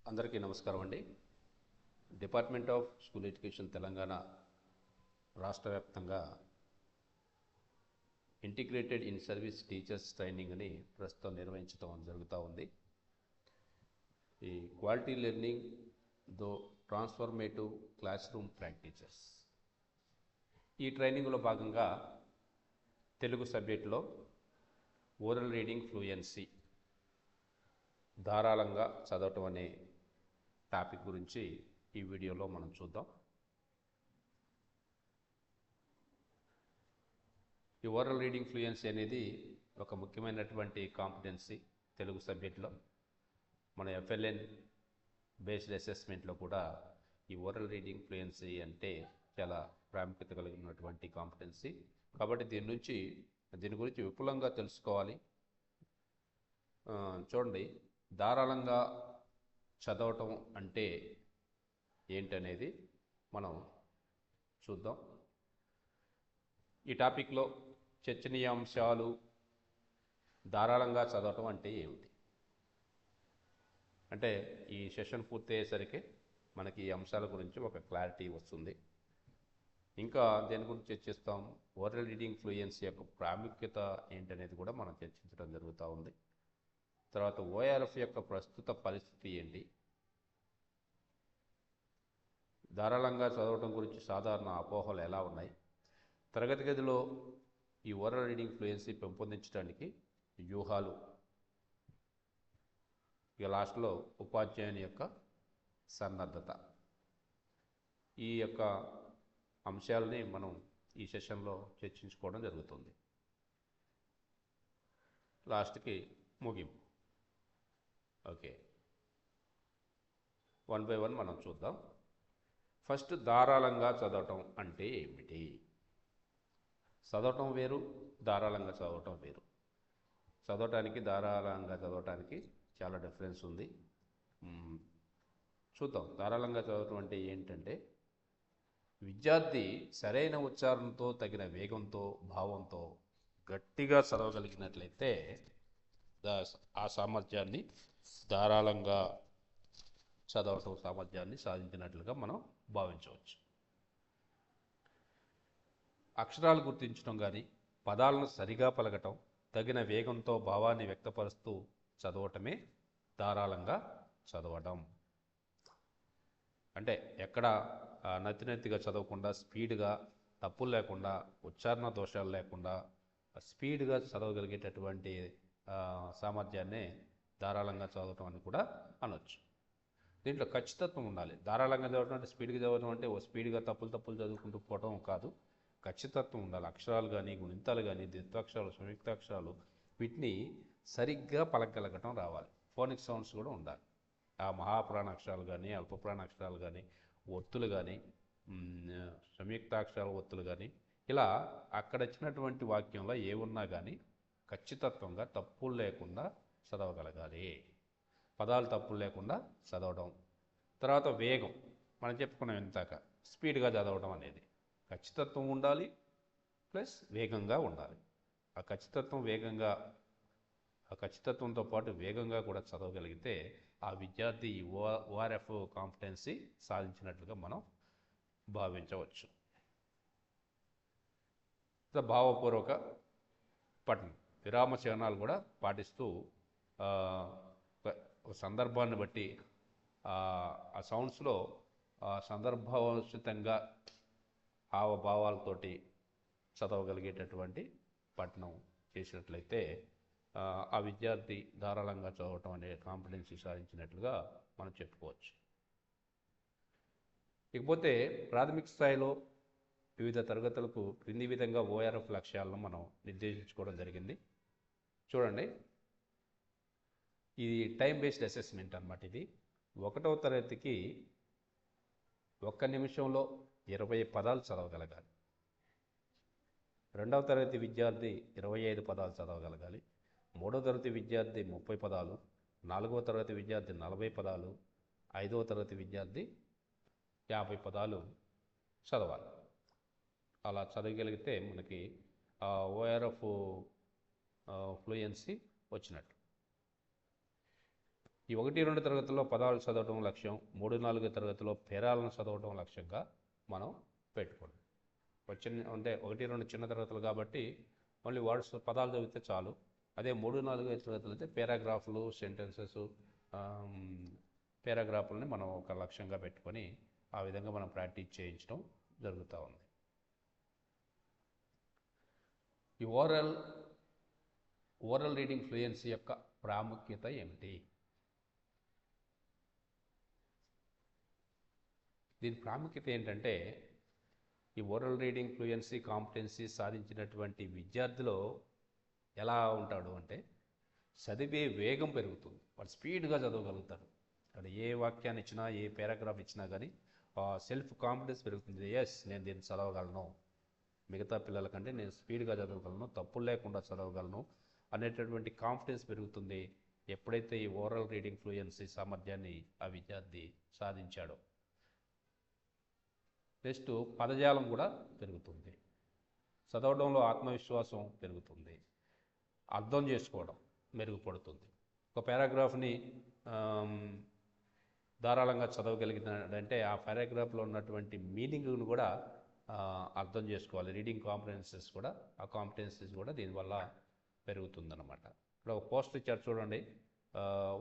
అందరికీ నమస్కారం అండి. Department of school education Telangana రాష్ట్ర వ్యాప్తంగా integrated in service teachers training అని ప్రస్తుతం నిర్వహించడం జరుగుతూ ఉంది. ఈ క్వాలిటీ లెర్నింగ్ దో ట్రాన్స్ఫర్మేటివ్ క్లాస్ రూమ్ ప్రాక్టీసెస్ ఈ ట్రైనింగ్లో భాగంగా తెలుగు సబ్జెక్టులో ఓరల్ రీడింగ్ ఫ్లూయెన్సీ ధారాళంగా చదవటం అనే టాపిక్ గురించి ఈ వీడియోలో మనం చూద్దాం. ఈ ఓరల్ రీడింగ్ ఫ్లూయెన్సీ అనేది ఒక ముఖ్యమైనటువంటి కాంపిటెన్సీ తెలుగు సబ్జెక్టులో. మన ఎఫ్ఎల్ఎన్ బేస్డ్ అసెస్మెంట్లో కూడా ఈ ఓరల్ రీడింగ్ ఫ్లూయెన్సీ అంటే చాలా ప్రాముఖ్యత కలిగినటువంటి కాంపిటెన్సీ. కాబట్టి దీని గురించి విపులంగా తెలుసుకోవాలి. చూడండి, ధారాళంగా చదవటం అంటే ఏంటనేది మనం చూద్దాం. ఈ టాపిక్లో చర్చనీయాంశాలు ధారాళంగా చదవటం అంటే ఏమిటి అంటే ఈ సెషన్ పూర్తయ్యేసరికి మనకి ఈ అంశాల గురించి ఒక క్లారిటీ వస్తుంది. ఇంకా దేని గురించి చర్చిస్తాం, ఓరల్ రీడింగ్ ఫ్లూయెన్సీ యొక్క ప్రాముఖ్యత ఏంటనేది కూడా మనం చర్చించడం జరుగుతూ ఉంది. తర్వాత ఓఆర్ఎఫ్ యొక్క ప్రస్తుత పరిస్థితి ఏంటి, ధారాళంగా చదవటం గురించి సాధారణ అపోహలు ఎలా ఉన్నాయి, తరగతి గదిలో ఈ ఓరల్ రీడింగ్ ఫ్లూయెన్సీ పెంపొందించడానికి వ్యూహాలు, ఇక లాస్ట్లో ఉపాధ్యాయుని యొక్క సన్నద్ధత, ఈ యొక్క అంశాలని మనం ఈ సెషన్లో చర్చించుకోవడం జరుగుతుంది. లాస్ట్కి ముగింపు. ఓకే, వన్ బై వన్ మనం చూద్దాం. ఫస్ట్, ధారాళంగా చదవటం అంటే ఏమిటి? చదవటం వేరు, ధారాళంగా చదవటం వేరు. ధారాళంగా చదవటానికి చాలా డిఫరెన్స్ ఉంది. చూద్దాం. ధారాళంగా చదవటం అంటే ఏంటంటే, విద్యార్థి సరైన ఉచ్చారణతో, తగిన వేగంతో, భావంతో గట్టిగా చదవగలిగినట్లయితే ఆ సామర్థ్యాన్ని, ధారాళంగా చదవటం సామర్థ్యాన్ని సాధించినట్లుగా మనం భావించవచ్చు. అక్షరాలు గుర్తించడం కానీ, పదాలను సరిగా పలకటం, తగిన వేగంతో భావాన్ని వ్యక్తపరుస్తూ చదవటమే ధారాళంగా చదవడం. అంటే ఎక్కడ నత్తినత్తిగా చదవకుండా, స్పీడ్గా, తప్పులు లేకుండా, ఉచ్చారణ దోషాలు లేకుండా స్పీడ్గా చదవగలిగేటటువంటి సామర్థ్యాన్నే ధారాళంగా చదవటం అని కూడా అనొచ్చు. దీంట్లో ఖచ్చితత్వం ఉండాలి. ధారాళంగా చదవటం అంటే స్పీడ్గా చదవటం అంటే స్పీడ్గా తప్పులు చదువుకుంటూ పోవటం కాదు. ఖచ్చితత్వం ఉండాలి. అక్షరాలు కానీ, గుణింతాలు కానీ, ద్విత్వాక్షరాలు, సంయుక్తాక్షరాలు వీటిని సరిగ్గా పలకగలగటం రావాలి. ఫోనిక్ సౌండ్స్ కూడా ఉండాలి. ఆ మహాప్రాణ అక్షరాలు కానీ, అల్పప్రాణ అక్షరాలు కానీ, ఒత్తులు కానీ, సంయుక్తాక్షరాల ఒత్తులు కానీ, ఇలా అక్కడ ఇచ్చినటువంటి వాక్యంలో ఏమున్నా కానీ ఖచ్చితత్వంగా తప్పులు లేకుండా చదవగలగాలి. పదాలు తప్పులు లేకుండా చదవడం. తర్వాత వేగం, మనం చెప్పుకున్నాం ఇంతాక, స్పీడ్గా చదవడం అనేది ఖచ్చితత్వం ఉండాలి, ప్లస్ వేగంగా ఉండాలి. ఆ ఖచ్చితత్వంతో పాటు వేగంగా కూడా చదవగలిగితే ఆ విద్యార్థి ఓఆర్ఎఫ్ కాంపిటెన్సీ సాధించినట్లుగా మనం భావించవచ్చు. భావపూర్వక పఠనం, విరామ చిహ్నాలు కూడా పాటిస్తూ ఒక సందర్భాన్ని బట్టి ఆ సౌండ్స్లో సందర్భోచితంగా హావభావాలతోటి చదవగలిగేటటువంటి పఠనం చేసినట్లయితే ఆ విద్యార్థి ధారాళంగా చదవటం అనే కాంపిటెన్సీ సాధించినట్లుగా మనం చెప్పుకోవచ్చు. ఇకపోతే ప్రాథమిక స్థాయిలో వివిధ తరగతులకు క్రింది విధంగా ఓఆర్ఎఫ్ లక్ష్యాలను మనం నిర్దేశించుకోవడం జరిగింది. చూడండి, ఇది టైం బేస్డ్ అసెస్మెంట్ అన్నమాట. ఇది 1వ తరగతికి 1 నిమిషంలో 20 పదాలు చదవగలగాలి. 2వ తరగతి విద్యార్థి 25 పదాలు చదవగలగాలి. 3వ తరగతి విద్యార్థి 30 పదాలు, 4వ తరగతి విద్యార్థి 40 పదాలు, 5వ తరగతి విద్యార్థి 50 పదాలు చదవాలి. అలా చదవగలిగితే మనకి ఓఆర్ఎఫ్ ఫ్లూయెన్సీ వచ్చినట్టు. ఈ 1, 2 తరగతుల్లో పదాలు చదవటం లక్ష్యం, 3, 4 తరగతిలో పేరాలను చదవటం లక్ష్యంగా మనం పెట్టుకోండి. అంటే 1, 2 చిన్న తరగతులు కాబట్టి ఓన్లీ వర్డ్స్ పదాలు చదివితే చాలు. అదే 3, 4 తరగతులు అయితే పారాగ్రాఫ్లు, సెంటెన్సెస్, పారాగ్రాఫ్లని మనం ఒక లక్ష్యంగా పెట్టుకొని ఆ విధంగా మనం ప్రాక్టీస్ చేయించడం జరుగుతూ ఉంది. ఈ ఓరల్ రీడింగ్ ఫ్లూయెన్సీ యొక్క ప్రాముఖ్యత ఏమిటి? దీని ప్రాముఖ్యత ఏంటంటే, ఈ ఓరల్ రీడింగ్ ఫ్లూయెన్సీ కాంపిటెన్సీ సాధించినటువంటి విద్యార్థిలో ఎలా ఉంటాడు అంటే, చదివే వేగం పెరుగుతుంది. వాడు స్పీడ్గా చదవగలుగుతారు. అక్కడ ఏ వాక్యాన్ని ఇచ్చినా, ఏ పారాగ్రాఫ్ ఇచ్చినా కానీ సెల్ఫ్ కాన్ఫిడెన్స్ పెరుగుతుంది. ఎస్, నేను దీన్ని చదవగలను, మిగతా పిల్లల కంటే నేను స్పీడ్గా చదవగలను, తప్పులు లేకుండా చదవగలను అనేటటువంటి కాన్ఫిడెన్స్ పెరుగుతుంది ఎప్పుడైతే ఈ ఓరల్ రీడింగ్ ఫ్లూయెన్సీ సామర్థ్యాన్ని ఆ విద్యార్థి సాధించాడో. నెక్స్ట్, పదజాలం కూడా పెరుగుతుంది. చదవడంలో ఆత్మవిశ్వాసం పెరుగుతుంది. అర్థం చేసుకోవడం మెరుగుపడుతుంది. ఒక పారాగ్రాఫ్ని ధారాళంగా చదవగలిగినాడంటే ఆ పారాగ్రాఫ్లో ఉన్నటువంటి మీనింగ్ను కూడా అర్థం చేసుకోవాలి. రీడింగ్ కాంపిటెన్సెస్ కూడా, ఆ కాంపిటెన్సెస్ కూడా దీనివల్ల పెరుగుతుందన్నమాట. ఇక్కడ ఒక పోస్ట్ ఇచ్చారు చూడండి,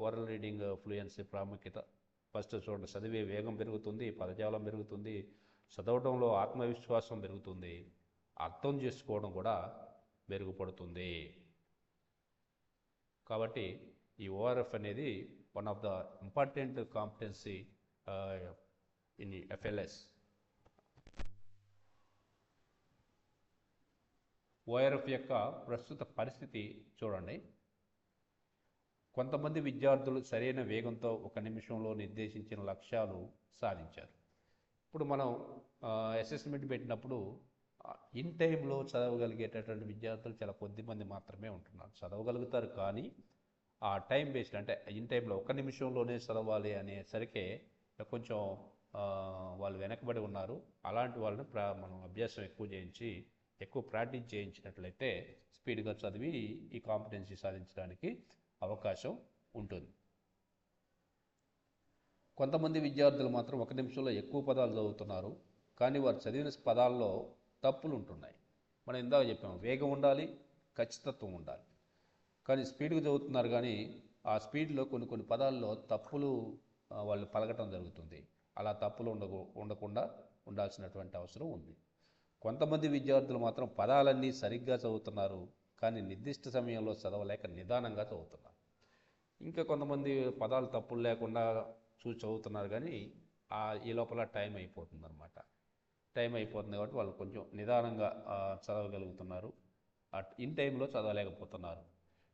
ఓరల్ రీడింగ్ ఫ్లూయెన్సీ ప్రాముఖ్యత. ఫస్ట్ చూడండి, చదివే వేగం పెరుగుతుంది, పదజాలం పెరుగుతుంది, చదవడంలో ఆత్మవిశ్వాసం పెరుగుతుంది, అర్థం చేసుకోవడం కూడా మెరుగుపడుతుంది. కాబట్టి ఈ ఓఆర్ఎఫ్ అనేది one of the important competency in FLS. ORF యొక్క ప్రస్తుత పరిస్థితి చూడండి. కొంతమంది విద్యార్థులు సరైన వేగంతో 1 నిమిషంలో నిర్దేశించిన లక్ష్యాలు సాధించారు. ఇప్పుడు మనం అసెస్మెంట్ పెట్టినప్పుడు ఇన్ టైంలో చదవగలిగేటటువంటి విద్యార్థులు చాలా కొద్ది మంది మాత్రమే ఉంటున్నారు. చదవగలుగుతారు కానీ ఆ టైం బేస్డ్, అంటే ఇన్ టైంలో 1 నిమిషంలోనే చదవాలి అనేసరికి కొంచెం వాళ్ళు వెనకబడి ఉన్నారు. అలాంటి వాళ్ళని మనం అభ్యాసం ఎక్కువ చేయించి, ఎక్కువ ప్రాక్టీస్ చేయించినట్లయితే స్పీడ్గా చదివి ఈ కాంపిటెన్సీ సాధించడానికి అవకాశం ఉంటుంది. కొంతమంది విద్యార్థులు మాత్రం 1 నిమిషంలో ఎక్కువ పదాలు చదువుతున్నారు, కానీ వారు చదివిన పదాల్లో తప్పులు ఉంటున్నాయి. మనం ఇందాక చెప్పాము, వేగం ఉండాలి, ఖచ్చితత్వం ఉండాలి. కానీ స్పీడ్గా చదువుతున్నారు, కానీ ఆ స్పీడ్లో కొన్ని పదాల్లో తప్పులు వాళ్ళు పలకటం జరుగుతుంది. అలా తప్పులు ఉండకుండా ఉండాల్సినటువంటి అవసరం ఉంది. కొంతమంది విద్యార్థులు మాత్రం పదాలన్నీ సరిగ్గా చదువుతున్నారు, కానీ నిర్దిష్ట సమయంలో చదవలేక నిదానంగా చదువుతున్నారు. ఇంకా కొంతమంది పదాలు తప్పులు లేకుండా చూసి చదువుతున్నారు, కానీ ఈ లోపల టైం అయిపోతుంది అనమాట. టైం అయిపోతుంది కాబట్టి వాళ్ళు కొంచెం నిదానంగా చదవగలుగుతున్నారు, ఇన్ టైంలో చదవలేకపోతున్నారు.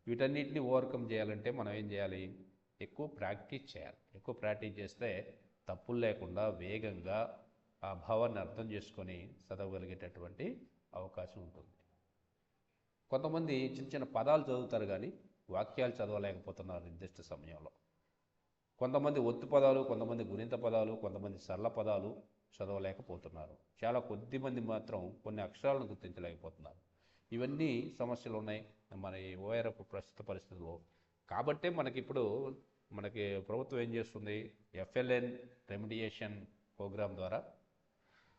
వీటన్నిటిని ఓవర్కమ్ చేయాలంటే మనం ఏం చేయాలి? ఎక్కువ ప్రాక్టీస్ చేయాలి. ఎక్కువ ప్రాక్టీస్ చేస్తే తప్పులు లేకుండా వేగంగా ఆ భావాన్ని అర్థం చేసుకొని చదవగలిగేటటువంటి అవకాశం ఉంటుంది. కొంతమంది చిన్న చిన్న పదాలు చదువుతారు, కానీ వాక్యాలు చదవలేకపోతున్నారు నిర్దిష్ట సమయంలో. కొంతమంది ఒత్తు పదాలు, కొంతమంది గుణింత పదాలు, కొంతమంది సరళ పదాలు చదవలేకపోతున్నారు. చాలా కొద్ది మంది మాత్రం కొన్ని అక్షరాలను గుర్తించలేకపోతున్నారు. ఇవన్నీ సమస్యలు ఉన్నాయి మన ఓఆర్ఎఫ్ ప్రస్తుత పరిస్థితుల్లో. కాబట్టే మనకి ప్రభుత్వం ఏం చేస్తుంది? ఎఫ్ఎల్ఎన్ రెమిడియేషన్ ప్రోగ్రాం ద్వారా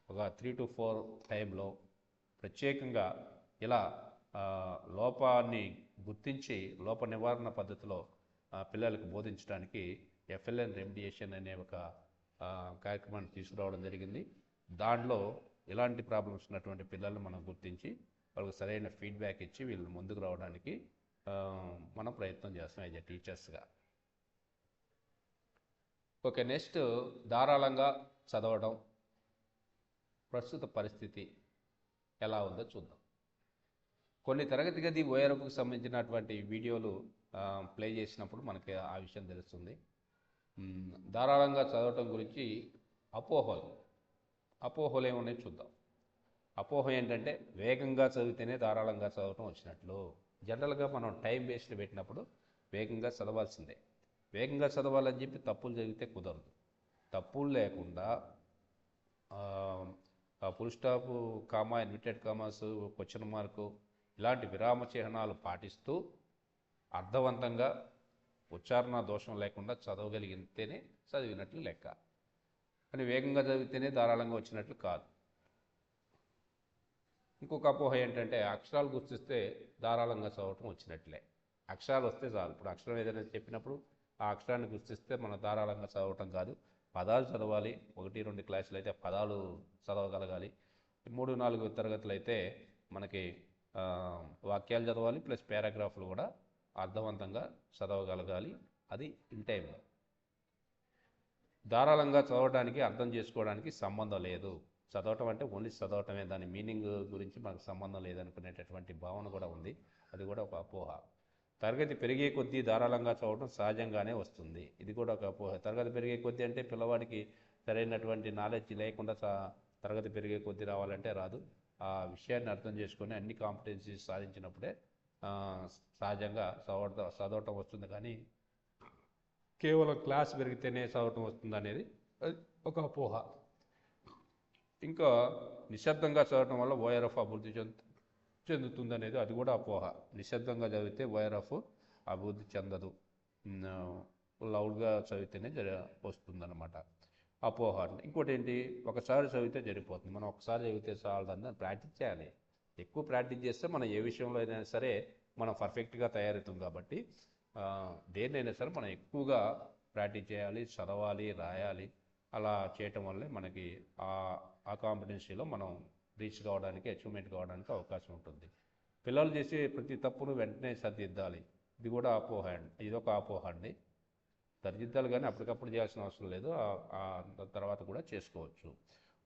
ఒక 3 to 4 టైంలో ప్రత్యేకంగా ఇలా లోపాన్ని గుర్తించి లోప నివారణ పద్ధతిలో పిల్లలకు బోధించడానికి ఎఫ్ఎల్ఎన్ రెమిడియేషన్ అనే ఒక కార్యక్రమాన్ని తీసుకురావడం జరిగింది. దాంట్లో ఇలాంటి ప్రాబ్లమ్స్ ఉన్నటువంటి పిల్లల్ని మనం గుర్తించి వాళ్ళకి సరైన ఫీడ్బ్యాక్ ఇచ్చి వీళ్ళు ముందుకు రావడానికి మనం ప్రయత్నం చేస్తున్నాం యాజ్ ఎ టీచర్స్గా. ఓకే, నెక్స్ట్, ధారాళంగా చదవడం ప్రస్తుత పరిస్థితి ఎలా ఉందో చూద్దాం. కొన్ని తరగతి గది ఓఆర్ఎఫ్కు సంబంధించినటువంటి వీడియోలు ప్లే చేసినప్పుడు మనకి ఆ విషయం తెలుస్తుంది. ధారాళంగా చదవటం గురించి అపోహలు ఏమున్నాయి చూద్దాం. అపోహ ఏంటంటే వేగంగా చదివితేనే ధారాళంగా చదవటం వచ్చినట్లు. జనరల్గా మనం టైం బేస్డ్ పెట్టినప్పుడు వేగంగా చదవాల్సిందే. వేగంగా చదవాలని చెప్పి తప్పులు చదివితే కుదరదు. తప్పులు లేకుండా full stop, comma, inverted commas, question mark ఇలాంటి విరామ చిహ్నాలు పాటిస్తూ అర్థవంతంగా ఉచ్చారణ దోషం లేకుండా చదవగలిగితేనే చదివినట్లు లెక్క. కానీ వేగంగా చదివితేనే ధారాళంగా వచ్చినట్లు కాదు. ఇంకొక అపోహ ఏంటంటే అక్షరాలు గుర్తిస్తే ధారాళంగా చదవటం వచ్చినట్లే. అక్షరాలు వస్తే చాలు. ఇప్పుడు అక్షరం ఏదైనా చెప్పినప్పుడు ఆ అక్షరాన్ని గుర్తిస్తే మనం ధారాళంగా చదవటం కాదు, పదాలు చదవాలి. 1-2 క్లాసులు అయితే పదాలు చదవగలగాలి. 3-4 తరగతులు అయితే మనకి వాక్యాలు చదవాలి, ప్లస్ పారాగ్రాఫ్లు కూడా అర్థవంతంగా చదవగలగాలి. అది ఇన్ టైం. ధారాళంగా చదవడానికి అర్థం చేసుకోవడానికి సంబంధం లేదు. చదవటం అంటే ఓన్లీ చదవటమే, దాని మీనింగ్ గురించి మనకు సంబంధం లేదనుకునేటటువంటి భావన కూడా ఉంది. అది కూడా ఒక అపోహ. తరగతి పెరిగే కొద్దీ ధారాళంగా చదవటం సహజంగానే వస్తుంది. ఇది కూడా ఒక అపోహ. తరగతి పెరిగే కొద్దీ అంటే పిల్లవాడికి సరైనటువంటి నాలెడ్జ్ లేకుండా తరగతి పెరిగే కొద్దీ రావాలంటే రాదు. ఆ విషయాన్ని అర్థం చేసుకొని అన్ని కాంపిటెన్సీస్ సాధించినప్పుడే సహజంగా చదవటం వస్తుంది. కానీ కేవలం క్లాస్ పెరిగితేనే చదవటం వస్తుంది అనేది ఒక అపోహ. ఇంకా నిశ్శబ్దంగా చదవటం వల్ల ఓఆర్ఎఫ్ అభివృద్ధి చెందుతుంది అనేది అది కూడా అపోహ. నిశ్శబ్దంగా చదివితే ఓఆర్ఎఫ్ అభివృద్ధి చెందదు, లౌడ్గా చదివితేనే వస్తుందన్నమాట. అపోహ. ఇంకోటి ఏంటి, ఒకసారి చదివితే సరిపోతుంది. మనం ఒకసారి చదివితే చాలదని ప్రాక్టీస్ చేయాలి. ఎక్కువ ప్రాక్టీస్ చేస్తే మనం ఏ విషయంలో అయినా సరే మనం పర్ఫెక్ట్గా తయారవుతాం. కాబట్టి దేన్నైనా సరే మనం ఎక్కువగా ప్రాక్టీస్ చేయాలి, చదవాలి, రాయాలి. అలా చేయటం వల్లే మనకి ఆ కాంపిటెన్సీలో మనం రీచ్ కావడానికి, అచీవ్మెంట్ కావడానికి అవకాశం ఉంటుంది. పిల్లలు చేసే ప్రతి తప్పును వెంటనే సరిదిద్దాలి. ఇది కూడా అపోహ అండి. ఇదొక అపోహ అండి. సరిదిద్దాలి కానీ అప్పటికప్పుడు చేయాల్సిన అవసరం లేదు, తర్వాత కూడా చేసుకోవచ్చు.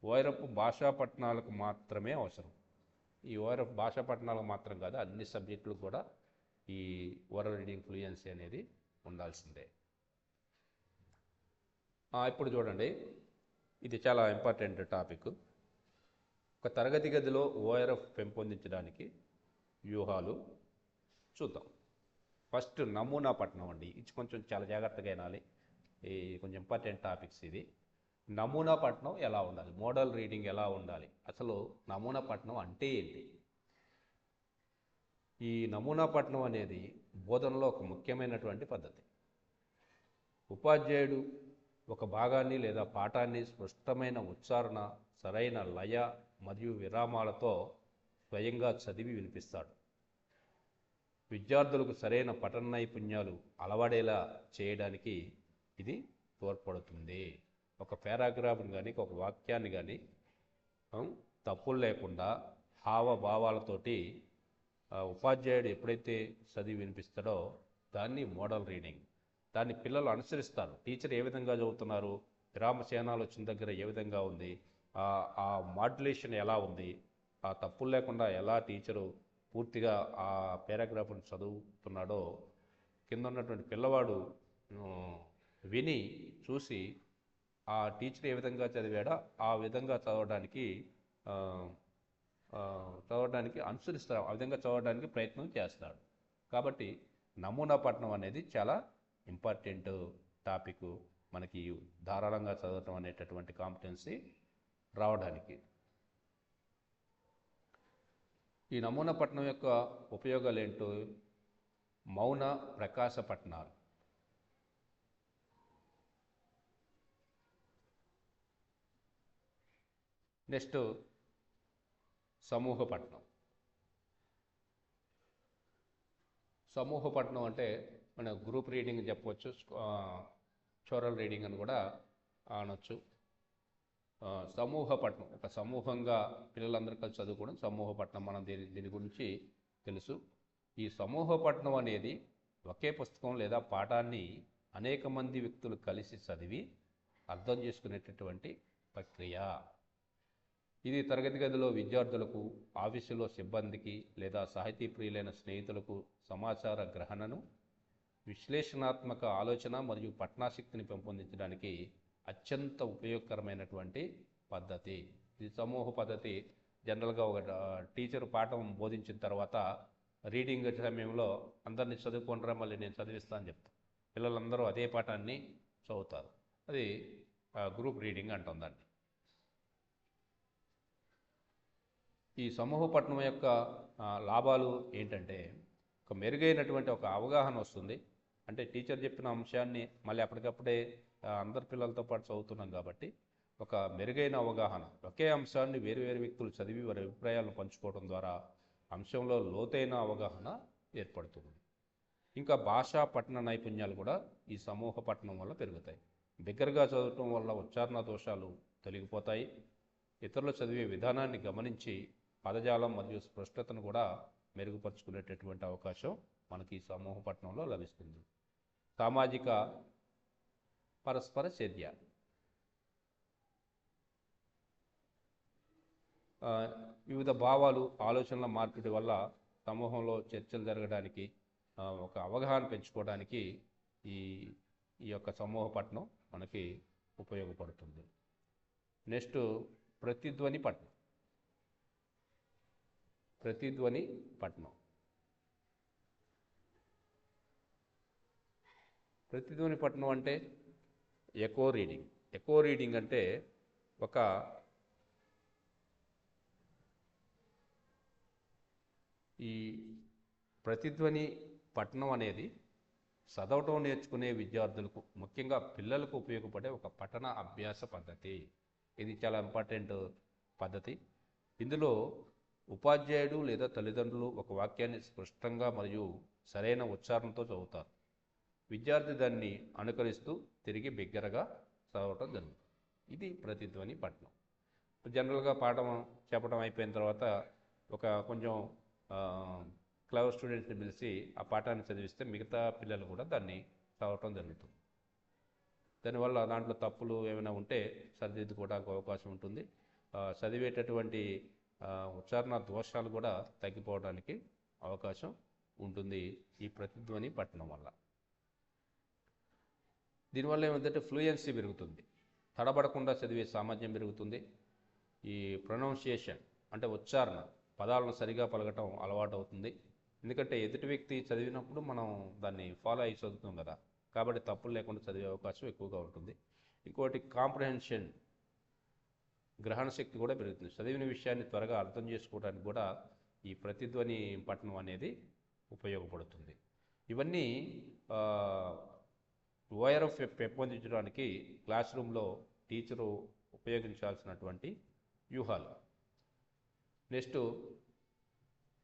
ఓఆర్ఎఫ్ భాషా పఠనాలకు మాత్రమే అవసరం. ఈ ఓఆర్ఎఫ్ భాషా పఠనాలకు మాత్రం కాదు, అన్ని సబ్జెక్టులకు కూడా ఈ ఓరల్ రీడింగ్ ఫ్లూయెన్సీ అనేది ఉండాల్సిందే. ఇప్పుడు చూడండి, ఇది చాలా ఇంపార్టెంట్ టాపిక్. ఒక తరగతి గదిలో ఓఆర్ఎఫ్ పెంపొందించడానికి వ్యూహాలు చూద్దాం. ఫస్ట్ నమూనా పఠనం అండి. ఇది కొంచెం చాలా జాగ్రత్తగా వినాలి, కొంచెం ఇంపార్టెంట్ టాపిక్స్ ఇది. నమూనా పఠనం ఎలా ఉండాలి, మోడల్ రీడింగ్ ఎలా ఉండాలి, అసలు నమూనా పఠనం అంటే ఏంటి? ఈ నమూనా పఠనం అనేది బోధనలో ఒక ముఖ్యమైనటువంటి పద్ధతి. ఉపాధ్యాయుడు ఒక భాగాన్ని లేదా పాఠాన్ని స్పష్టమైన ఉచ్చారణ, సరైన లయ మరియు విరామాలతో స్వయంగా చదివి వినిపిస్తాడు. విద్యార్థులకు సరైన పఠన నైపుణ్యాలు అలవడేలా చేయడానికి ఇది తోడ్పడుతుంది. ఒక పారాగ్రాఫ్ని కానీ ఒక వాక్యాన్ని కానీ తప్పులు లేకుండా హావభావాలతోటి ఉపాధ్యాయుడు ఎప్పుడైతే చదివి వినిపిస్తాడో దాన్ని మోడల్ రీడింగ్. దాన్ని పిల్లలు అనుసరిస్తారు. టీచర్ ఏ విధంగా చదువుతున్నారు, విరామ చిహ్నాలు వచ్చిన దగ్గర ఏ విధంగా ఉంది, ఆ మాడ్యులేషన్ ఎలా ఉంది, ఆ తప్పులు లేకుండా ఎలా టీచరు పూర్తిగా ఆ పారాగ్రాఫ్ని చదువుతున్నాడో కింద ఉన్నటువంటి పిల్లవాడు విని చూసి ఆ టీచర్ ఏ విధంగా చదివాడో ఆ విధంగా చదవడానికి అనుసరిస్తాడు, ఆ విధంగా చదవడానికి ప్రయత్నం చేస్తాడు. కాబట్టి నమూనా పఠనం అనేది చాలా ఇంపార్టెంట్ టాపిక్ మనకి ధారాళంగా చదవటం అనేటటువంటి కాంపిటెన్సీ రావడానికి. ఈ నమూనా పఠనం యొక్క ఉపయోగాలు ఏంటో, మౌన ప్రకాశ పఠనాలు. నెక్స్ట్ సమూహ పఠనం. సమూహ పఠనం అంటే మన గ్రూప్ రీడింగ్ చెప్పవచ్చు, చోరల్ రీడింగ్ అని కూడా అనొచ్చు. సమూహ పఠనం, ఒక సమూహంగా పిల్లలందరూ కలిసి చదువుకోవడం సమూహ పఠనం. మనం దీని గురించి తెలుసు. ఈ సమూహ పఠనం అనేది ఒకే పుస్తకం లేదా పాఠాన్ని అనేక మంది వ్యక్తులు కలిసి చదివి అర్థం చేసుకునేటటువంటి ప్రక్రియ. ఇది తరగతి గదిలో విద్యార్థులకు, ఆఫీసులో సిబ్బందికి లేదా సాహితీ ప్రియులైన స్నేహితులకు సమాచార గ్రహణను, విశ్లేషణాత్మక ఆలోచన మరియు పఠనాశక్తిని పెంపొందించడానికి అత్యంత ఉపయోగకరమైనటువంటి పద్ధతి. ఇది సమూహ పద్ధతి. జనరల్గా ఒక టీచర్ పాఠం బోధించిన తర్వాత రీడింగ్ సమయంలో అందరినీ చదువుకుంటారా, మళ్ళీ నేను చదివిస్తా అని చెప్తాను. పిల్లలందరూ అదే పాఠాన్ని చదువుతారు. అది గ్రూప్ రీడింగ్ అంటాం దాన్ని. ఈ సమూహ పఠనం యొక్క లాభాలు ఏంటంటే, ఒక మెరుగైనటువంటి ఒక అవగాహన వస్తుంది, అంటే టీచర్ చెప్పిన అంశాన్ని మళ్ళీ అప్పటికప్పుడే అందరి పిల్లలతో పాటు చదువుతున్నాం కాబట్టి ఒక మెరుగైన అవగాహన, ఒకే అంశాన్ని వేరు వేరు వ్యక్తులు చదివి వారి అభిప్రాయాలను పంచుకోవడం ద్వారా అంశంలో లోతైన అవగాహన ఏర్పడుతుంది. ఇంకా భాషా పఠన నైపుణ్యాలు కూడా ఈ సమూహ పఠనం వల్ల పెరుగుతాయి. బిగ్గరగా చదవటం వల్ల ఉచ్చారణ దోషాలు తొలగిపోతాయి. ఇతరులు చదివే విధానాన్ని గమనించి పదజాలం మరియు స్పష్టతను కూడా మెరుగుపరుచుకునేటటువంటి అవకాశం మనకి ఈ సమూహ పఠనంలో లభిస్తుంది. సామాజిక పరస్పర చర్య, వివిధ భావాలు ఆలోచనల మార్పిడి వల్ల సమూహంలో చర్చలు జరగడానికి, ఒక అవగాహన పెంచుకోవడానికి ఈ ఈ యొక్క సమూహ పఠనం మనకి ఉపయోగపడుతుంది. నెక్స్ట్ ప్రతిధ్వని పఠనం. ప్రతిధ్వని పఠనం ప్రతిధ్వని పఠనం అంటే ఎకో రీడింగ్. ఎకో రీడింగ్ అంటే ఒక ఈ ప్రతిధ్వని పఠనం అనేది చదవటం నేర్చుకునే విద్యార్థులకు, ముఖ్యంగా పిల్లలకు ఉపయోగపడే ఒక పఠన అభ్యాస పద్ధతి. ఇది చాలా ఇంపార్టెంట్ పద్ధతి. ఇందులో ఉపాధ్యాయుడు లేదా తల్లిదండ్రులు ఒక వాక్యాన్ని స్పష్టంగా మరియు సరైన ఉచ్చారణతో చదువుతారు. విద్యార్థి దాన్ని అనుకరిస్తూ తిరిగి బిగ్గరగా చదవటం జరుగుతుంది. ఇది ప్రతిధ్వని పఠనం. జనరల్గా పాఠం చెప్పడం అయిపోయిన తర్వాత ఒక కొంచెం క్లవర్ స్టూడెంట్స్ని పిలిచి ఆ పాఠాన్ని చదివిస్తే మిగతా పిల్లలు కూడా దాన్ని చదవటం జరుగుతుంది. దానివల్ల దాంట్లో తప్పులు ఏమైనా ఉంటే సరిదిద్దుకోవడానికి అవకాశం ఉంటుంది. చదివేటటువంటి ఉచ్చారణ దోషాలు కూడా తగ్గిపోవడానికి అవకాశం ఉంటుంది ఈ ప్రతిధ్వని పఠనం వల్ల. దీనివల్ల ఏమంటే ఫ్లూయెన్సీ పెరుగుతుంది, తడబడకుండా చదివే సామర్థ్యం పెరుగుతుంది. ఈ ప్రొనౌన్సియేషన్ అంటే ఉచ్చారణ, పదాలను సరిగా పలకటం అలవాటు అవుతుంది. ఎందుకంటే ఎదుటి వ్యక్తి చదివినప్పుడు మనం దాన్ని ఫాలో అయ్యి చదువుతాం కదా, కాబట్టి తప్పులు లేకుండా చదివే అవకాశం ఎక్కువగా ఉంటుంది. ఇంకోటి కాంప్రహెన్షన్, గ్రహణ శక్తి కూడా పెరుగుతుంది. చదివిన విషయాన్ని త్వరగా అర్థం చేసుకోవడానికి కూడా ఈ ప్రతిధ్వని పఠనం అనేది ఉపయోగపడుతుంది. ఇవన్నీ ఓఆర్ఎఫ్ పెంపొందించడానికి క్లాస్ రూమ్లో టీచరు ఉపయోగించాల్సినటువంటి వ్యూహాలు. నెక్స్ట్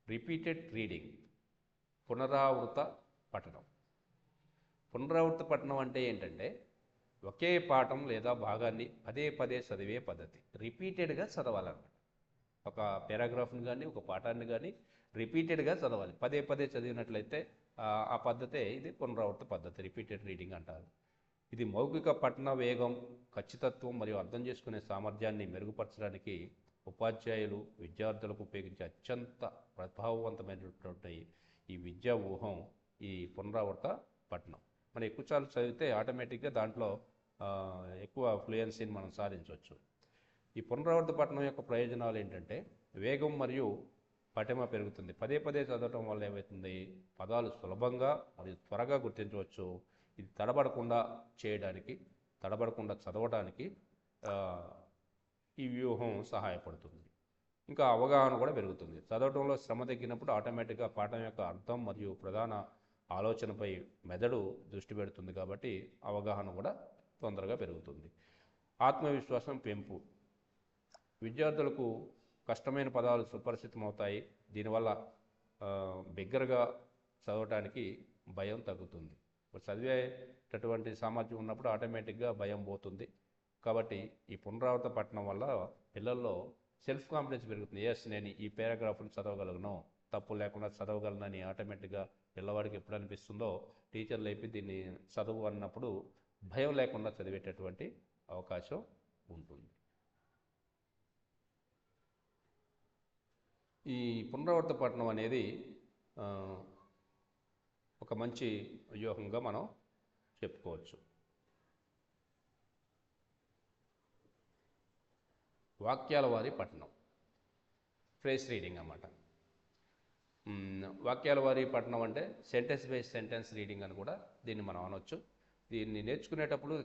రిపీటెడ్ రీడింగ్, పునరావృత పఠనం. పునరావృత పఠనం అంటే ఏంటంటే ఒకే పాఠం లేదా భాగాన్ని పదే పదే చదివే పద్ధతి. రిపీటెడ్గా చదవాలన్నమాట. ఒక పారాగ్రాఫ్ని కానీ ఒక పాఠాన్ని కానీ రిపీటెడ్గా చదవాలి. పదే పదే చదివినట్లయితే ఆ పద్ధతే ఇది పునరావృత పద్ధతి, రిపీటెడ్ రీడింగ్ అంటారు. ఇది మౌఖిక పఠన వేగం, ఖచ్చితత్వం మరియు అర్థం చేసుకునే సామర్థ్యాన్ని మెరుగుపరచడానికి ఉపాధ్యాయులు విద్యార్థులకు ఉపయోగించే అత్యంత ప్రభావవంతమైనటువంటి ఈ విద్యా వ్యూహం ఈ పునరావృత పఠనం. మనం ఎక్కువసార్లు చదివితే ఆటోమేటిక్గా దాంట్లో ఎక్కువ ఫ్లూయెన్సీని మనం సాధించవచ్చు. ఈ పునరావృత పఠనం యొక్క ప్రయోజనాలు ఏంటంటే వేగం మరియు పటిమ పెరుగుతుంది. పదే పదే చదవటం వల్ల ఏమవుతుంది, పదాలు సులభంగా మరియు త్వరగా గుర్తించవచ్చు. ఇది తడబడకుండా చేయడానికి, తడబడకుండా చదవడానికి ఈ వ్యూహం సహాయపడుతుంది. ఇంకా అవగాహన కూడా పెరుగుతుంది. చదవడంలో శ్రమ తగ్గినప్పుడు ఆటోమేటిక్గా పాఠం యొక్క అర్థం మరియు ప్రధాన ఆలోచనపై మెదడు దృష్టి పెడుతుంది, కాబట్టి అవగాహన కూడా తొందరగా పెరుగుతుంది. ఆత్మవిశ్వాసం పెంపు, విద్యార్థులకు కష్టమైన పదాలు సుపరిచితమవుతాయి. దీనివల్ల బిగ్గరగా చదవటానికి భయం తగ్గుతుంది. చదివేటటువంటి సామర్థ్యం ఉన్నప్పుడు ఆటోమేటిక్గా భయం పోతుంది. కాబట్టి ఈ పునరావృత పఠనం వల్ల పిల్లల్లో సెల్ఫ్ కాన్ఫిడెన్స్ పెరుగుతుంది. ఎస్, నేను ఈ పారాగ్రాఫ్ను చదవగలను, తప్పు లేకుండా చదవగలనని ఆటోమేటిక్గా పిల్లవాడికి ఎప్పుడు అనిపిస్తుందో టీచర్లు అయిపోయి దీన్ని చదువు అన్నప్పుడు భయం లేకుండా చదివేటటువంటి అవకాశం ఉంటుంది. ఈ పునరావృత పఠనం అనేది ఒక మంచి వ్యూహంగా మనం చెప్పుకోవచ్చు. వాక్యాల వారి పఠనం, ఫ్రేజ్ రీడింగ్ అన్నమాట. వాక్యాల వారి పఠనం అంటే సెంటెన్స్ బై సెంటెన్స్ రీడింగ్ అని కూడా దీన్ని మనం అనవచ్చు. దీన్ని నేర్చుకునేటప్పుడు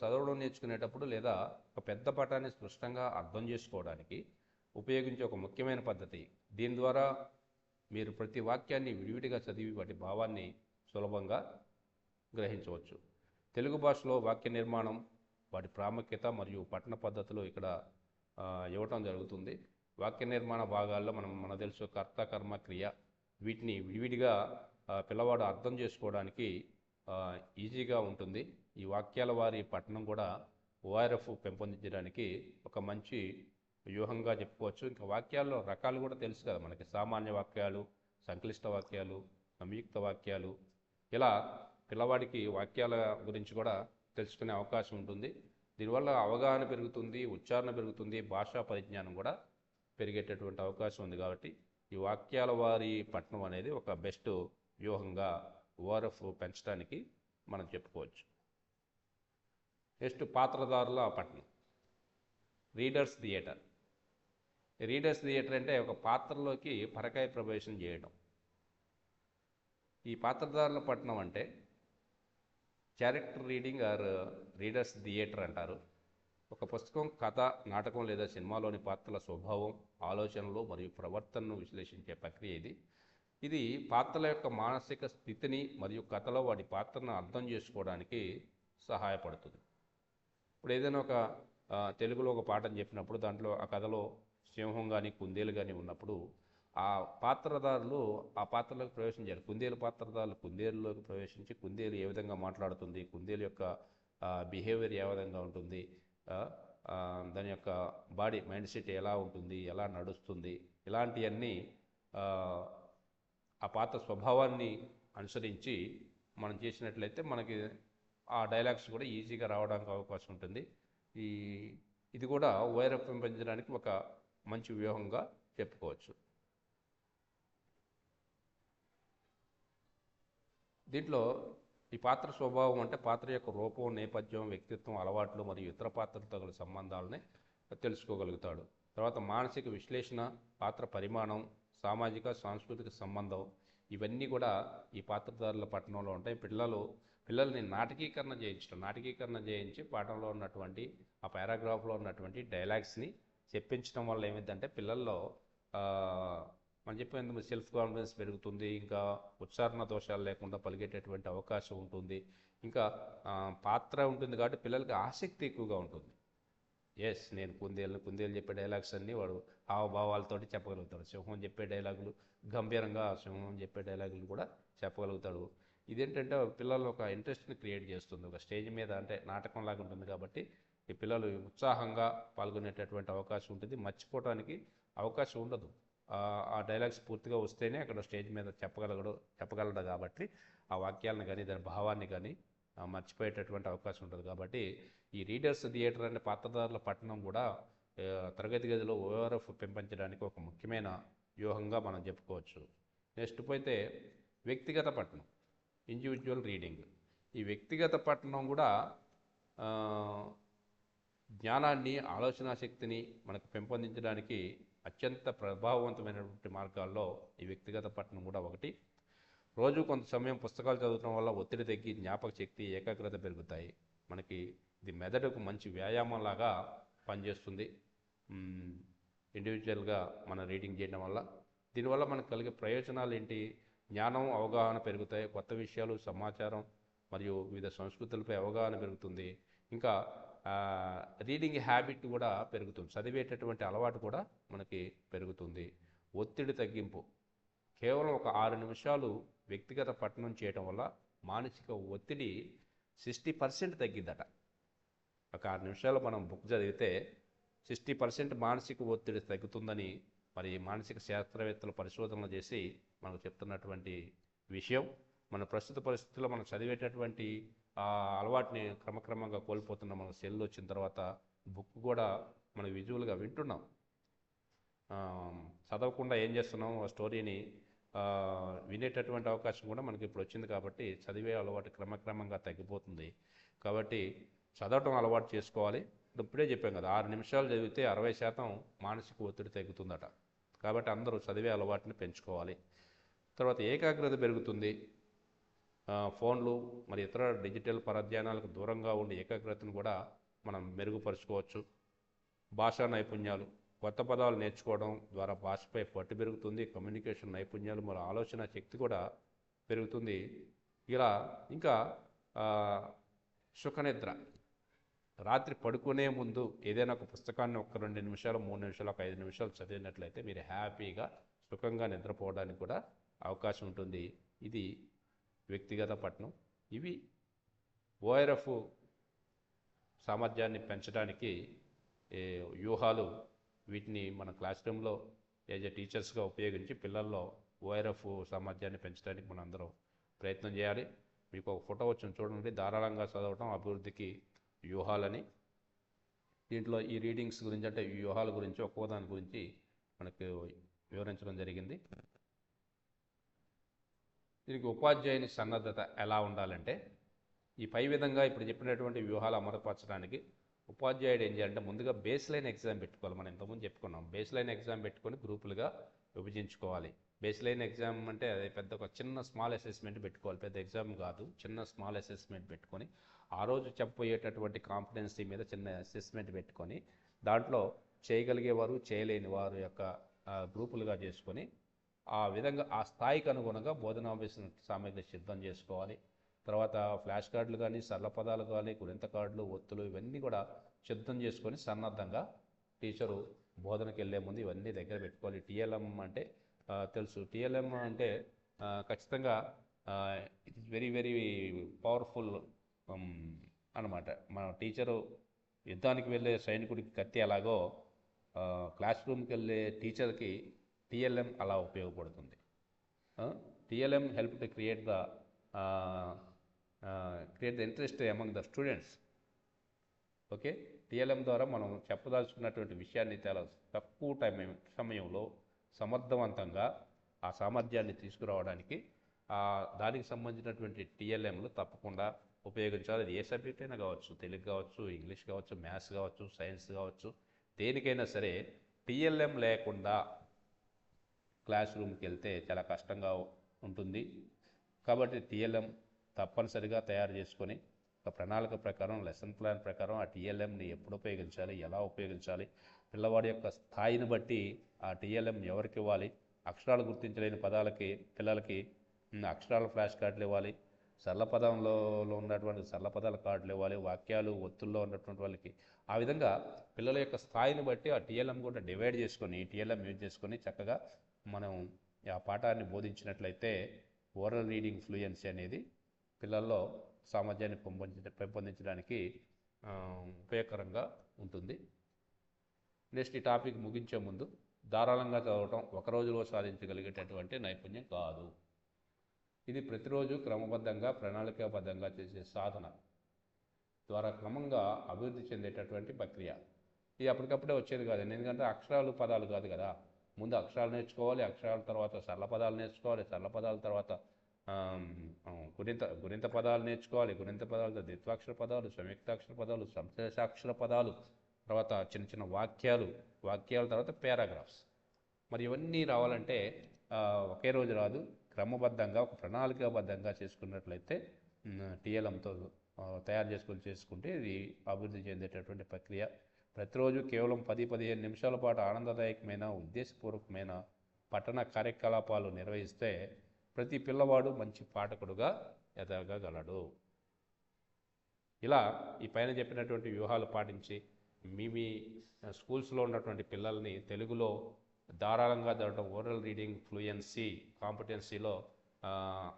చదవడం నేర్చుకునేటప్పుడు లేదా ఒక పెద్ద పాఠాన్ని స్పష్టంగా అర్థం చేసుకోవడానికి ఉపయోగించే ఒక ముఖ్యమైన పద్ధతి. దీని ద్వారా మీరు ప్రతి వాక్యాన్ని విడివిడిగా చదివి వాటి భావాన్ని సులభంగా గ్రహించవచ్చు. తెలుగు భాషలో వాక్య నిర్మాణం, వాటి ప్రాముఖ్యత మరియు పఠన పద్ధతులు ఇక్కడ ఇవ్వటం జరుగుతుంది. వాక్య నిర్మాణ భాగాల్లో మన తెలుసు కర్త, కర్మ, క్రియ, వీటిని విడివిడిగా పిల్లవాడు అర్థం చేసుకోవడానికి ఈజీగా ఉంటుంది. ఈ వాక్యాల వారి పఠనం కూడా ఓఆర్ఎఫ్ పెంపొందించడానికి ఒక మంచి వ్యూహంగా చెప్పుకోవచ్చు. ఇంకా వాక్యాల్లో రకాలు కూడా తెలుసు కదా మనకి, సామాన్య వాక్యాలు, సంక్లిష్ట వాక్యాలు, సంయుక్త వాక్యాలు, ఇలా పిల్లవాడికి వాక్యాల గురించి కూడా తెలుసుకునే అవకాశం ఉంటుంది. దీనివల్ల అవగాహన పెరుగుతుంది, ఉచ్చారణ పెరుగుతుంది, భాషా పరిజ్ఞానం కూడా పెరిగేటటువంటి అవకాశం ఉంది. కాబట్టి ఈ వాక్యాల వారి పఠనం అనేది ఒక బెస్ట్ వ్యూహంగా ఓఆర్ఎఫ్ పెంచడానికి మనం చెప్పుకోవచ్చు. నెక్స్ట్ పాత్రధారుల పఠనం, రీడర్స్ థియేటర్. రీడర్స్ థియేటర్ అంటే ఒక పాత్రలోకి పరకాయ ప్రవేశం చేయడం. ఈ పాత్రధారుల పఠనం అంటే character reading are readers theatre అంటారు. ఒక పుస్తకం, కథ, నాటకం లేదా సినిమాలోని పాత్రల స్వభావం, ఆలోచనలు మరియు ప్రవర్తనను విశ్లేషించే ప్రక్రియ ఇది. ఇది పాత్రల యొక్క మానసిక స్థితిని మరియు కథలో వాటి పాత్రను అర్థం చేసుకోవడానికి సహాయపడుతుంది. ఇప్పుడు ఏదైనా ఒక తెలుగులో ఒక పాఠం చెప్పినప్పుడు దాంట్లో ఆ కథలో సింహం కానీ కుందేలు కానీ ఉన్నప్పుడు ఆ పాత్రధారులు ఆ పాత్రలోకి ప్రవేశించారు. కుందేలు పాత్రధారులు కుందేలులోకి ప్రవేశించి కుందేలు ఏ విధంగా మాట్లాడుతుంది, కుందేలు యొక్క బిహేవియర్ ఏ విధంగా ఉంటుంది, దాని యొక్క బాడీ మైండ్ సెట్ ఎలా ఉంటుంది, ఎలా నడుస్తుంది, ఇలాంటివన్నీ ఆ పాత్ర స్వభావాన్ని అనుసరించి మనం చేసినట్లయితే మనకి ఆ డైలాగ్స్ కూడా ఈజీగా రావడానికి అవకాశం ఉంటుంది. ఇది కూడా ఓఆర్ఎఫ్ పెంపొందించడానికి ఒక మంచి వ్యూహంగా చెప్పుకోవచ్చు. దీంట్లో ఈ పాత్ర స్వభావం అంటే పాత్ర యొక్క రూపం, నేపథ్యం, వ్యక్తిత్వం, అలవాట్లు మరియు ఇతర పాత్రలతో గల సంబంధాలని తెలుసుకోగలుగుతాడు. తర్వాత మానసిక విశ్లేషణ, పాత్ర పరిమాణం, సామాజిక సాంస్కృతిక సంబంధం, ఇవన్నీ కూడా ఈ పాత్రధారుల పఠనంలో ఉంటాయి. పిల్లల్ని నాటకీకరణ చేయించి పాఠంలో ఉన్నటువంటి ఆ పారాగ్రాఫ్లో ఉన్నటువంటి డైలాగ్స్ని చెప్పించడం వల్ల ఏమిటంటే పిల్లల్లో మనం చెప్పేందుకు సెల్ఫ్ కాన్ఫిడెన్స్ పెరుగుతుంది. ఇంకా ఉచ్చారణ దోషాలు లేకుండా పలికేటటువంటి అవకాశం ఉంటుంది. ఇంకా పాత్ర ఉంటుంది కాబట్టి పిల్లలకి ఆసక్తి ఎక్కువగా ఉంటుంది. నేను కుందేలు చెప్పే డైలాగ్స్ అన్నీ వాడు హావభావాలతోటి చెప్పగలుగుతాడు. సింహం చెప్పే డైలాగులు గంభీరంగా, సింహం చెప్పే డైలాగులు కూడా చెప్పగలుగుతాడు. ఇదేంటంటే పిల్లలు ఒక ఇంట్రెస్ట్ని క్రియేట్ చేస్తుంది. ఒక స్టేజ్ మీద అంటే నాటకం లాగా ఉంటుంది కాబట్టి ఈ పిల్లలు ఉత్సాహంగా పాల్గొనేటటువంటి అవకాశం ఉంటుంది. మర్చిపోవడానికి అవకాశం ఉండదు. ఆ డైలాగ్స్ పూర్తిగా వస్తేనే అక్కడ స్టేజ్ మీద చెప్పగలడు కాబట్టి ఆ వాక్యాలను కానీ దాని భావాన్ని కానీ మర్చిపోయేటటువంటి అవకాశం ఉంటుంది. కాబట్టి ఈ రీడర్స్ థియేటర్ అనే పాత్రధారుల పఠనం కూడా తరగతి గదిలో ఓఆర్ఎఫ్ పెంపొందించడానికి ఒక ముఖ్యమైన వ్యూహంగా మనం చెప్పుకోవచ్చు. నెక్స్ట్ పోతే వ్యక్తిగత పఠనం, ఇండివిజువల్ రీడింగ్. ఈ వ్యక్తిగత పఠనం కూడా జ్ఞానాన్ని, ఆలోచనా శక్తిని మనకు పెంపొందించడానికి అత్యంత ప్రభావవంతమైనటువంటి మార్గాల్లో ఈ వ్యక్తిగత పఠనం కూడా ఒకటి. రోజు కొంత సమయం పుస్తకాలు చదవడం వల్ల ఒత్తిడి తగ్గి జ్ఞాపక శక్తి, ఏకాగ్రత పెరుగుతాయి. మనకి ఇది మెదడుకు మంచి వ్యాయామంలాగా పనిచేస్తుంది. ఇండివిజువల్గా మన రీడింగ్ చేయడం వల్ల దీనివల్ల మనకు కలిగే ప్రయోజనాలు ఏంటి? జ్ఞానం, అవగాహన పెరుగుతాయి. కొత్త విషయాలు, సమాచారం మరియు వివిధ సంస్కృతులపై అవగాహన పెరుగుతుంది. ఇంకా రీడింగ్ హ్యాబిట్ కూడా పెరుగుతుంది. చదివేటటువంటి అలవాటు కూడా మనకి పెరుగుతుంది. ఒత్తిడి తగ్గింపు, కేవలం ఒక 6 నిమిషాలు వ్యక్తిగత పఠనం చేయడం వల్ల మానసిక ఒత్తిడి 60% తగ్గిద్దట. ఒక 6 నిమిషాలు మనం బుక్ చదివితే 60% మానసిక ఒత్తిడి తగ్గుతుందని మరి మానసిక శాస్త్రవేత్తలు పరిశోధనలు చేసి మనకు చెప్తున్నటువంటి విషయం. మన ప్రస్తుత పరిస్థితుల్లో మనం చదివేటటువంటి అలవాటుని క్రమక్రమంగా కోల్పోతున్నాం. మన సెల్ వచ్చిన తర్వాత బుక్ కూడా మనం విజువల్గా వింటున్నాం. చదవకుండా ఏం చేస్తున్నాం, ఆ స్టోరీని వినేటటువంటి అవకాశం కూడా మనకి ఇప్పుడు వచ్చింది. కాబట్టి చదివే అలవాటు క్రమక్రమంగా తగ్గిపోతుంది. కాబట్టి చదవటం అలవాటు చేసుకోవాలి. ఇప్పుడే చెప్పాం కదా, 6 నిమిషాలు చదివితే 60% మానసిక ఒత్తిడి తగ్గుతుందట. కాబట్టి అందరూ చదివే అలవాటుని పెంచుకోవాలి. తర్వాత ఏకాగ్రత పెరుగుతుంది. ఫోన్లు మరి ఇతర డిజిటల్ పరధ్యానాలకు దూరంగా ఉండి ఏకాగ్రతను కూడా మనం మెరుగుపరుచుకోవచ్చు. భాషా నైపుణ్యాలు, కొత్త పదాలు నేర్చుకోవడం ద్వారా భాషపై పట్టు పెరుగుతుంది. కమ్యూనికేషన్ నైపుణ్యాలు, మరి ఆలోచన శక్తి కూడా పెరుగుతుంది. ఇలా ఇంకా ఆ, సుఖనిద్ర. రాత్రి పడుకునే ముందు ఏదైనా ఒక పుస్తకాన్ని ఒక 2 నిమిషాలు, 3 నిమిషాలు, ఒక 5 నిమిషాలు చదివినట్లయితే మీరు హ్యాపీగా సుఖంగా నిద్రపోవడానికి కూడా అవకాశం ఉంటుంది. ఇది వ్యక్తిగత పఠనం. ఇవి ఓఆర్ఎఫ్ సామర్థ్యాన్ని పెంచడానికి ఏ, వ్యూహాలు. వీటిని మన క్లాస్ రూమ్లో యాజ్ ఎ టీచర్స్గా ఉపయోగించి పిల్లల్లో ఓఆర్ఎఫ్ సామర్థ్యాన్ని పెంచడానికి మనం అందరం ప్రయత్నం చేయాలి. మీకు ఒక ఫోటో వచ్చింది చూడండి, ధారాళంగా చదవటం అభివృద్ధికి వ్యూహాలని. దీంట్లో ఈ రీడింగ్స్ గురించి అంటే ఈ వ్యూహాల గురించి ఒక్కో దాని గురించి మనకు వివరించడం జరిగింది. దీనికి ఉపాధ్యాయుని సన్నద్ధత ఎలా ఉండాలంటే ఈ పై విధంగా ఇప్పుడు చెప్పినటువంటి వ్యూహాలు అమలుపరచడానికి ఉపాధ్యాయుడు ఏం చేయాలంటే ముందుగా బేస్ లైన్ ఎగ్జామ్ పెట్టుకోవాలి. మనం ఇంతకుముందు చెప్పుకున్నాం, బేస్ లైన్ ఎగ్జామ్ పెట్టుకొని గ్రూపులుగా విభజించుకోవాలి. బేస్ లైన్ ఎగ్జామ్ అంటే అది పెద్ద ఒక చిన్న స్మాల్ అసెస్మెంట్ పెట్టుకోవాలి, పెద్ద ఎగ్జామ్ కాదు, చిన్న స్మాల్ అసెస్మెంట్ పెట్టుకొని ఆ రోజు చెప్పబోయేటటువంటి కాంపిటెన్సీ మీద చిన్న అసెస్మెంట్ పెట్టుకొని దాంట్లో చేయగలిగేవారు చేయలేని వారు యొక్క గ్రూపులుగా చేసుకొని ఆ విధంగా ఆ స్థాయికి అనుగుణంగా బోధనా సామగ్రి సిద్ధం చేసుకోవాలి. తర్వాత ఫ్లాష్ కార్డులు కానీ, సరళ పదాలు కానీ, గురింత కార్డులు, ఒత్తులు ఇవన్నీ కూడా సిద్ధం చేసుకొని సన్నద్ధంగా టీచరు బోధనకి వెళ్ళే ముందు ఇవన్నీ దగ్గర పెట్టుకోవాలి. టీఎల్ఎం అంటే తెలుసు, టీఎల్ఎం అంటే ఖచ్చితంగా it is very very powerful అనమాట. మన టీచరు యుద్ధానికి వెళ్ళే సైనికుడికి కత్తి ఎలాగో క్లాస్ రూమ్కి వెళ్ళే టీచర్కి టీఎల్ఎం అలా ఉపయోగపడుతుంది. TLM help to create the interest among the students. Okay, TLM ద్వారా మనం చెప్పదలుచుకున్నటువంటి విషయాన్ని చాలా తక్కువ సమయంలో సమర్థవంతంగా ఆ సామర్థ్యాన్ని తీసుకురావడానికి దానికి సంబంధించినటువంటి టీఎల్ఎంలు తప్పకుండా ఉపయోగించాలి. అది ఏ సబ్జెక్ట్ అయినా కావచ్చు, తెలుగు కావచ్చు, ఇంగ్లీష్ కావచ్చు, మ్యాథ్స్ కావచ్చు, సైన్స్ కావచ్చు, దేనికైనా సరే టీఎల్ఎం లేకుండా క్లాస్ రూమ్కి వెళ్తే చాలా కష్టంగా ఉంటుంది. కాబట్టి టీఎల్ఎం తప్పనిసరిగా తయారు చేసుకొని ఒక ప్రణాళిక ప్రకారం, లెసన్ ప్లాన్ ప్రకారం ఆ టీఎల్ఎంని ఎప్పుడు ఉపయోగించాలి, ఎలా ఉపయోగించాలి, పిల్లవాడి యొక్క స్థాయిని బట్టి ఆ టీఎల్ఎం ఎవరికి ఇవ్వాలి, అక్షరాలు గుర్తించలేని పదాలకి పిల్లలకి అక్షరాల ఫ్లాష్ కార్డులు ఇవ్వాలి, సరళ పదంలో ఉన్నటువంటి సరళ పదాల కార్డులు ఇవ్వాలి, వాక్యాలు ఒత్తుల్లో ఉన్నటువంటి వాళ్ళకి ఆ విధంగా పిల్లల యొక్క స్థాయిని బట్టి ఆ టీఎల్ఎం కూడా డివైడ్ చేసుకొని టీఎల్ఎం యూజ్ చేసుకొని చక్కగా మనం ఆ పాఠాన్ని బోధించినట్లయితే ఓరల్ రీడింగ్ ఫ్లూయెన్సీ అనేది పిల్లల్లో సామర్థ్యాన్ని పెంపొందించడానికి ఉపయోగకరంగా ఉంటుంది. నెక్స్ట్ ఈ టాపిక్ ముగించే ముందు ధారాళంగా చదవటం ఒక రోజులో సాధించగలిగేటటువంటి నైపుణ్యం కాదు. ఇది ప్రతిరోజు క్రమబద్ధంగా ప్రణాళికాబద్ధంగా చేసే సాధన ద్వారా క్రమంగా అభివృద్ధి చెందేటటువంటి ప్రక్రియ. ఇది అప్పటికప్పుడే వచ్చేది కాదు, ఎందుకంటే అక్షరాలు పదాలు కాదు కదా. ముందు అక్షరాలు నేర్చుకోవాలి, అక్షరాల తర్వాత సరళ పదాలు నేర్చుకోవాలి, సరళ పదాల తర్వాత గుణింత పదాలు నేర్చుకోవాలి, గుణింత పదాలతో ద్విత్వాక్షర పదాలు, సంయుక్తాక్షర పదాలు, సంశ్లేషాక్షర పదాలు, తర్వాత చిన్న చిన్న వాక్యాల తర్వాత పారాగ్రాఫ్స్. మరి ఇవన్నీ రావాలంటే ఒకే రోజు రాదు, క్రమబద్ధంగా ఒక ప్రణాళికాబద్ధంగా చేసుకున్నట్లయితే టీఎల్ఎంతో తయారు చేసుకుంటే ఇది అభివృద్ధి చెందేటటువంటి ప్రక్రియ. ప్రతిరోజు కేవలం 10-15 నిమిషాల పాటు ఆనందదాయకమైన ఉద్దేశపూర్వకమైన పఠన కార్యకలాపాలు నిర్వహిస్తే ప్రతి పిల్లవాడు మంచి పాఠకుడుగా ఎదగగలడు. ఇలా ఈ పైన చెప్పినటువంటి వ్యూహాలు పాటించి మీ స్కూల్స్లో ఉన్నటువంటి పిల్లల్ని తెలుగులో ధారాళంగా చదవడం, ఓరల్ రీడింగ్ ఫ్లూయెన్సీ కాంపిటెన్సీలో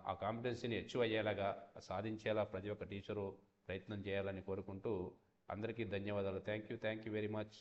ఆ కాంపిటెన్సీని అచీవ్ అయ్యేలాగా సాధించేలా ప్రతి ఒక్క టీచరు ప్రయత్నం చేయాలని కోరుకుంటూ అందరికీ ధన్యవాదాలు. Thank you very much.